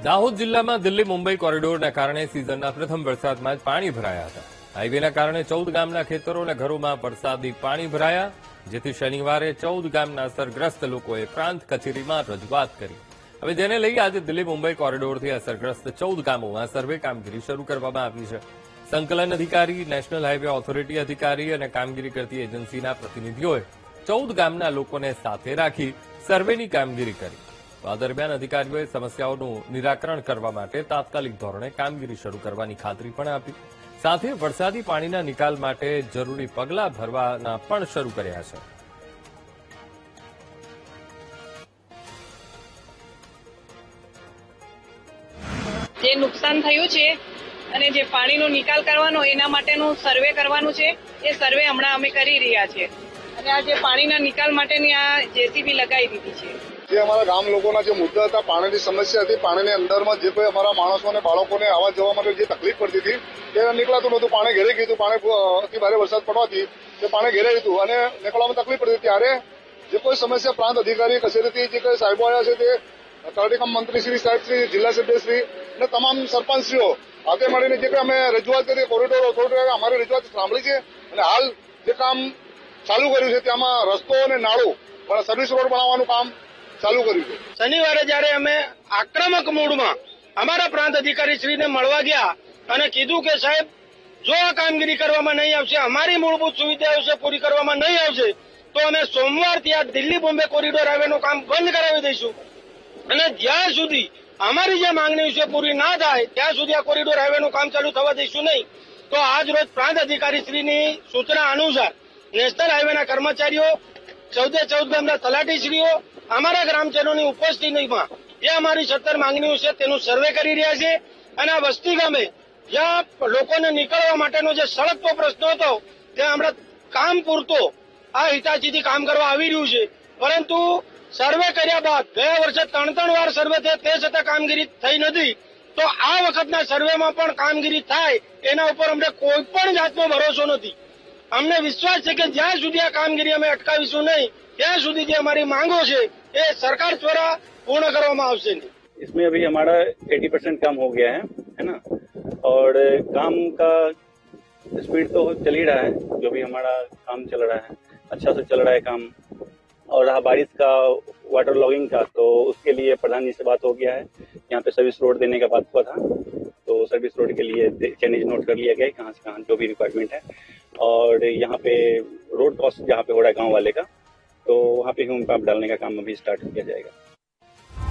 દાહોદ જિલ્લામાં દિલ્હી મુંબઈ કોરિડોરના કારણે સિઝનના પ્રથમ વરસાદમાં જ પાણી ભરાયા હતા. હાઈવેના કારણે 14 ગામના ખેતરો અને ઘરોમાં વરસાદી પાણી ભરાયા, જેથી શનિવારે 14 ગામના અસરગ્રસ્ત લોકોએ પ્રાંત કચેરીમાં રજૂઆત કરી. હવે જેને લઈ આજે દિલ્હી મુંબઈ કોરિડોરથી અસરગ્રસ્ત 14 ગામોમાં સર્વે કામગીરી શરૂ કરવામાં આવી છે. સંકલન અધિકારી, નેશનલ હાઈવે ઓથોરિટી અધિકારી અને કામગીરી કરતી એજન્સીના પ્રતિનિધિઓએ 14 ગામના લોકોને સાથે રાખી સર્વેની કામગીરી કરી. આ દરમિયાન અધિકારીઓએ સમસ્યાઓનું નિરાકરણ કરવા માટે તાત્કાલિક ધોરણે કામગીરી શરૂ કરવાની ખાતરી પણ આપી. સાથે વરસાદી પાણીના નિકાલ માટે જરૂરી પગલાં ભરવાના પણ શરૂ કર્યા છે. જે નુકસાન થયું છે અને જે પાણીનો નિકાલ કરવાનો એના માટેનું સર્વે કરવાનું છે, એ સર્વે હમણાં અમે કરી રહ્યા છીએ. અને આ જે પાણીના નિકાલ માટેની આ જેસીબી લગાવી દીધી છે. જે અમારા ગામ લોકોના જે મુદ્દા હતા, પાણીની સમસ્યા હતી, પાણીની અંદરમાં જે કોઈ અમારા માણસો અને બાળકોને આવવા જવા માટે જે તકલીફ પડતી હતી તે નીકળાતું નહોતું. પાણી ઘેરાઈ ગયું હતું. પાણી અતિ ભારે વરસાદ પડવાથી તે પાણી ઘેરાઈ હતું અને નીકળવામાં તકલીફ પડતી. ત્યારે જે કોઈ સમસ્યા પ્રાંત અધિકારી કચેરીથી જે કોઈ સાહેબો આવ્યા છે તે તલાટીકામ મંત્રીશ્રી સાહેબશ્રી, જિલ્લા સભ્યશ્રી અને તમામ સરપંચશ્રીઓ હાથે મળીને જે કંઈ અમે રજૂઆત કરી, કોરિડોર ઓથોરિટી અમારી રજૂઆત સાંભળી છે અને હાલ જે કામ ચાલુ કર્યું છે તેમાં રસ્તો અને નાળું સર્વિસ રોડ બનાવવાનું કામ ચાલુ કર્યું છે. શનિવારે જયારે અમે આક્રમક મૂડમાં અમારા પ્રાંત અધિકારીશ્રીને મળવા ગયા અને કીધું કે સાહેબ, જો આ કામગીરી કરવામાં નહીં આવશે, અમારી મૂળભૂત સુવિધાઓ છે પૂરી કરવામાં નહીં આવશે, તો અમે સોમવારથી આ દિલ્હી બોમ્બે કોરિડોર હાઈવેનું કામ બંધ કરાવી દઈશું અને જ્યાં સુધી અમારી જે માંગણીઓ છે પૂરી ના થાય ત્યાં સુધી આ કોરિડોર હાઈવેનું કામ ચાલુ થવા દઈશું નહીં. તો આજ રોજ પ્રાંત અધિકારીશ્રીની સૂચના અનુસાર નેશનલ હાઈવેના કર્મચારીઓ, 14 ગામના તલાટીશ્રીઓ અમારા ગ્રામજનોની ઉપસ્થિતિમાં જે અમારી 17 માંગણીઓ છે તેનું સર્વે કરી રહ્યા છે. અને આ વસ્તી ગામે જ્યાં લોકોને નીકળવા માટેનો જે સળગતો પ્રશ્ન હતો ત્યાં હમણાં કામ પૂરતો આ હિતાચીથી કામ કરવા આવી રહ્યું છે. પરંતુ સર્વે કર્યા બાદ ગયા વર્ષે 3 વાર સર્વે થયા, તે છતાં કામગીરી થઈ નથી. તો આ વખતના સર્વેમાં પણ કામગીરી થાય એના ઉપર અમને કોઈ પણ જાતનો ભરોસો નથી. અમને વિશ્વાસ છે કે જ્યાં સુધી આ કામગીરી અમે અટકાવીશું નહીં ત્યાં સુધી જે हमारी मांगो है ये सरकार द्वारा पूर्ण કરવામાં આવશે नहीं. इसमें अभी हमारा 80% काम हो गया है ना, और काम का स्पीड तो चल ही रहा है. जो भी हमारा काम चल रहा है अच्छा से चल रहा है काम. और रहा बारिश का, वाटर लॉगिंग का, तो उसके लिए प्रधान जी से बात हो गया है. यहाँ पे सर्विस रोड देने का बात हुआ था, तो सर्विस रोड के लिए चेंजेस नोट कर लिया गया है, कहाँ से कहाँ जो भी रिक्वायरमेंट है. और यहाँ पे रोड कॉस्ट जहाँ पे हो रहा है गाँव वाले का, तो वहाँ पे ह्यूम पंप डालने का काम अभी स्टार्ट किया जाएगा.